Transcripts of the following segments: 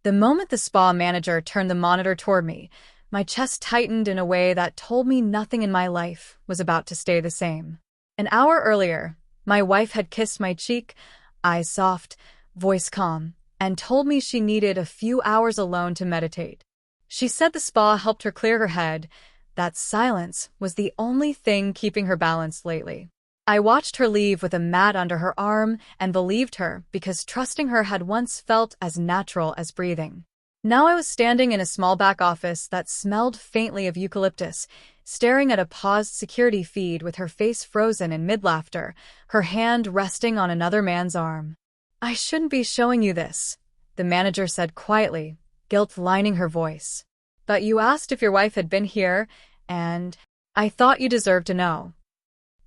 The moment the spa manager turned the monitor toward me, my chest tightened in a way that told me nothing in my life was about to stay the same. An hour earlier, my wife had kissed my cheek, eyes soft, voice calm, and told me she needed a few hours alone to meditate. She said the spa helped her clear her head, that silence was the only thing keeping her balanced lately. I watched her leave with a mat under her arm and believed her because trusting her had once felt as natural as breathing. Now I was standing in a small back office that smelled faintly of eucalyptus, staring at a paused security feed with her face frozen in mid-laughter, her hand resting on another man's arm. "I shouldn't be showing you this," the manager said quietly, guilt lining her voice. "But you asked if your wife had been here, and I thought you deserved to know."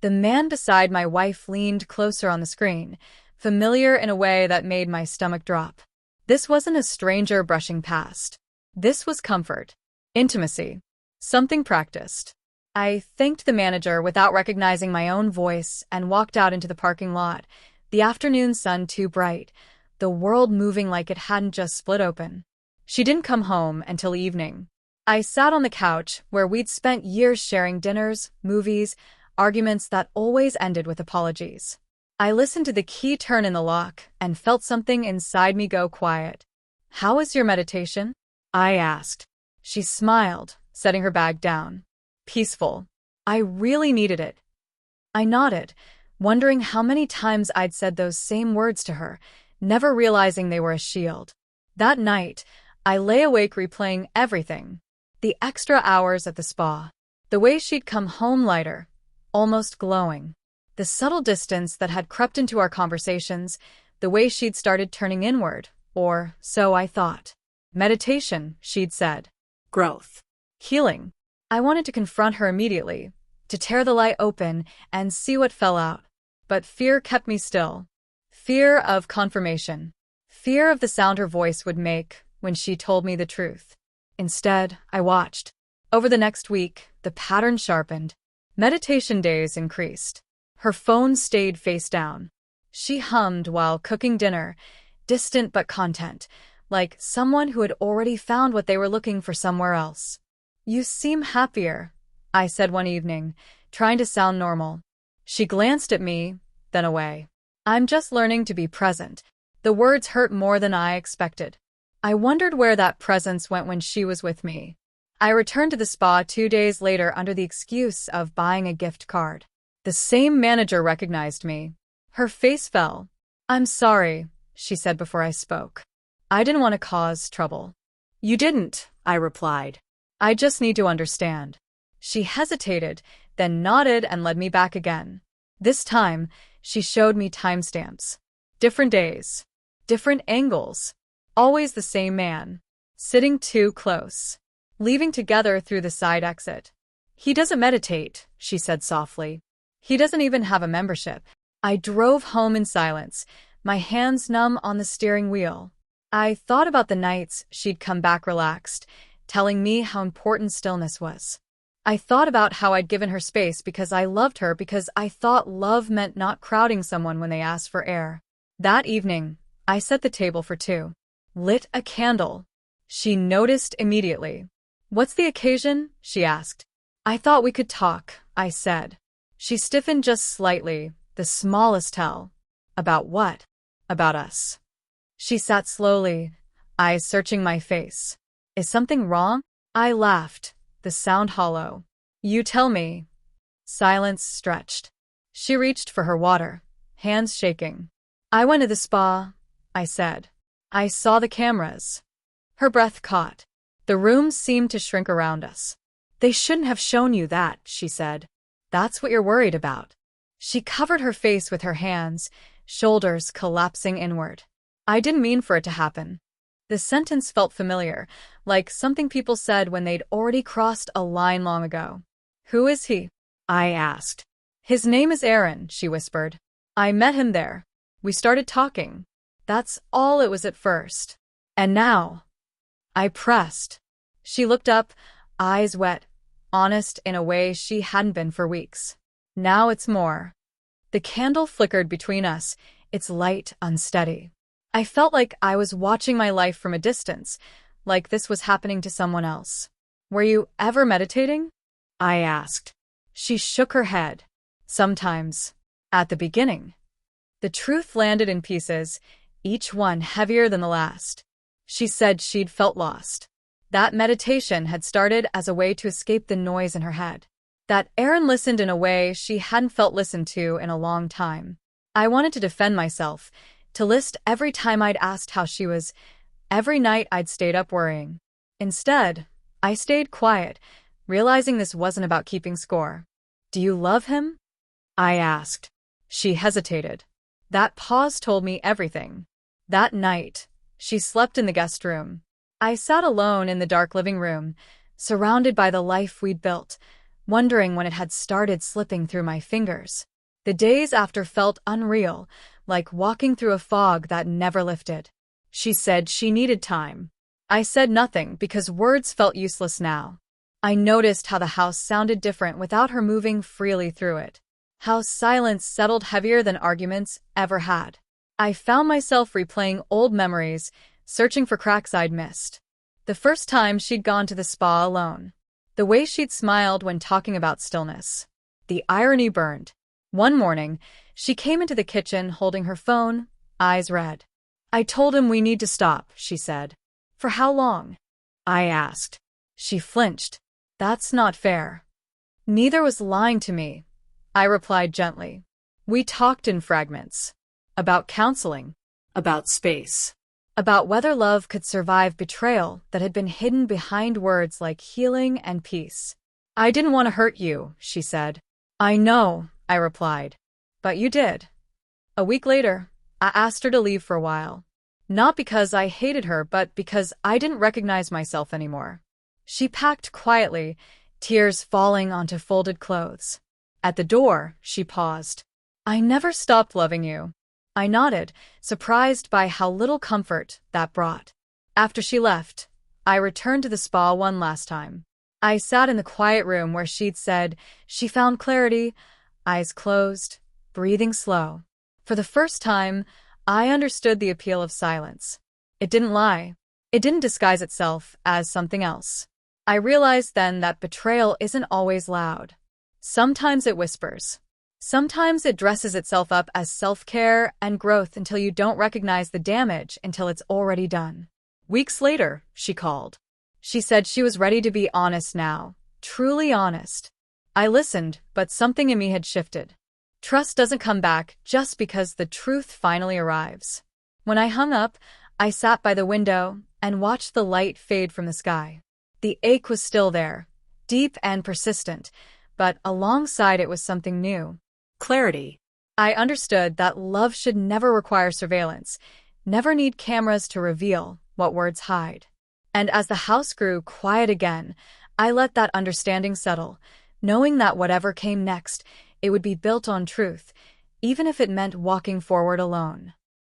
The man beside my wife leaned closer on the screen, familiar in a way that made my stomach drop. This wasn't a stranger brushing past. This was comfort, intimacy, something practiced. I thanked the manager without recognizing my own voice and walked out into the parking lot, the afternoon sun too bright, the world moving like it hadn't just split open. She didn't come home until evening. I sat on the couch where we'd spent years sharing dinners, movies, arguments that always ended with apologies. I listened to the key turn in the lock and felt something inside me go quiet. "How was your meditation?" I asked. She smiled, setting her bag down. "Peaceful. I really needed it." I nodded, wondering how many times I'd said those same words to her, never realizing they were a shield. That night, I lay awake replaying everything. The extra hours at the spa. The way she'd come home lighter, almost glowing. The subtle distance that had crept into our conversations, the way she'd started turning inward, or so I thought. Meditation, she'd said. Growth. Healing. I wanted to confront her immediately, to tear the lie open and see what fell out. But fear kept me still. Fear of confirmation. Fear of the sound her voice would make when she told me the truth. Instead, I watched. Over the next week, the pattern sharpened. Meditation days increased. Her phone stayed face down. She hummed while cooking dinner, distant but content, like someone who had already found what they were looking for somewhere else. "You seem happier," I said one evening, trying to sound normal. She glanced at me, then away. "I'm just learning to be present." The words hurt more than I expected. I wondered where that presence went when she was with me. I returned to the spa 2 days later under the excuse of buying a gift card. The same manager recognized me. Her face fell. "I'm sorry," she said before I spoke. "I didn't want to cause trouble." "You didn't," I replied. "I just need to understand." She hesitated, then nodded and led me back again. This time, she showed me timestamps. Different days. Different angles. Always the same man. Sitting too close. Leaving together through the side exit. "He doesn't meditate," she said softly. "He doesn't even have a membership." I drove home in silence, my hands numb on the steering wheel. I thought about the nights she'd come back relaxed, telling me how important stillness was. I thought about how I'd given her space because I loved her, because I thought love meant not crowding someone when they asked for air. That evening, I set the table for two. Lit a candle. She noticed immediately. "What's the occasion?" she asked. "I thought we could talk," I said. She stiffened just slightly, the smallest tell. "About what?" "About us." She sat slowly, eyes searching my face. "Is something wrong?" I laughed, the sound hollow. "You tell me." Silence stretched. She reached for her water, hands shaking. "I went to the spa," I said. "I saw the cameras." Her breath caught. The room seemed to shrink around us. "They shouldn't have shown you that," she said. "That's what you're worried about." She covered her face with her hands, shoulders collapsing inward. "I didn't mean for it to happen." The sentence felt familiar, like something people said when they'd already crossed a line long ago. "Who is he?" I asked. "His name is Aaron," she whispered. "I met him there. We started talking. That's all it was at first. And now." I pressed. She looked up, eyes wet, honest in a way she hadn't been for weeks. "Now it's more." The candle flickered between us, its light unsteady. I felt like I was watching my life from a distance, like this was happening to someone else. Were you ever meditating? I asked. She shook her head. Sometimes. At the beginning. The truth landed in pieces, each one heavier than the last. She said she'd felt lost. That meditation had started as a way to escape the noise in her head. That Erin listened in a way she hadn't felt listened to in a long time. I wanted to defend myself, to list every time I'd asked how she was, every night I'd stayed up worrying. Instead, I stayed quiet, realizing this wasn't about keeping score. Do you love him? I asked. She hesitated. That pause told me everything. That night, she slept in the guest room. I sat alone in the dark living room, surrounded by the life we'd built, wondering when it had started slipping through my fingers. The days after felt unreal, like walking through a fog that never lifted. She said she needed time. I said nothing because words felt useless now. I noticed how the house sounded different without her moving freely through it. How silence settled heavier than arguments ever had. I found myself replaying old memories, searching for cracks I'd missed. The first time she'd gone to the spa alone. The way she'd smiled when talking about stillness. The irony burned. One morning, she came into the kitchen holding her phone, eyes red. I told him we need to stop, she said. For how long? I asked. She flinched. That's not fair. Neither was lying to me, I replied gently. We talked in fragments. About counseling. About space. About whether love could survive betrayal that had been hidden behind words like healing and peace. I didn't want to hurt you, she said. I know, I replied. But you did. A week later, I asked her to leave for a while. Not because I hated her, but because I didn't recognize myself anymore. She packed quietly, tears falling onto folded clothes. At the door, she paused. I never stopped loving you. I nodded, surprised by how little comfort that brought. After she left, I returned to the spa one last time. I sat in the quiet room where she'd said she found clarity, eyes closed, breathing slow. For the first time, I understood the appeal of silence. It didn't lie. It didn't disguise itself as something else. I realized then that betrayal isn't always loud. Sometimes it whispers. Sometimes it dresses itself up as self-care and growth until you don't recognize the damage until it's already done. Weeks later, she called. She said she was ready to be honest now, truly honest. I listened, but something in me had shifted. Trust doesn't come back just because the truth finally arrives. When I hung up, I sat by the window and watched the light fade from the sky. The ache was still there, deep and persistent, but alongside it was something new. Clarity. I understood that love should never require surveillance, never need cameras to reveal what words hide. And as the house grew quiet again, I let that understanding settle, knowing that whatever came next, it would be built on truth, even if it meant walking forward alone.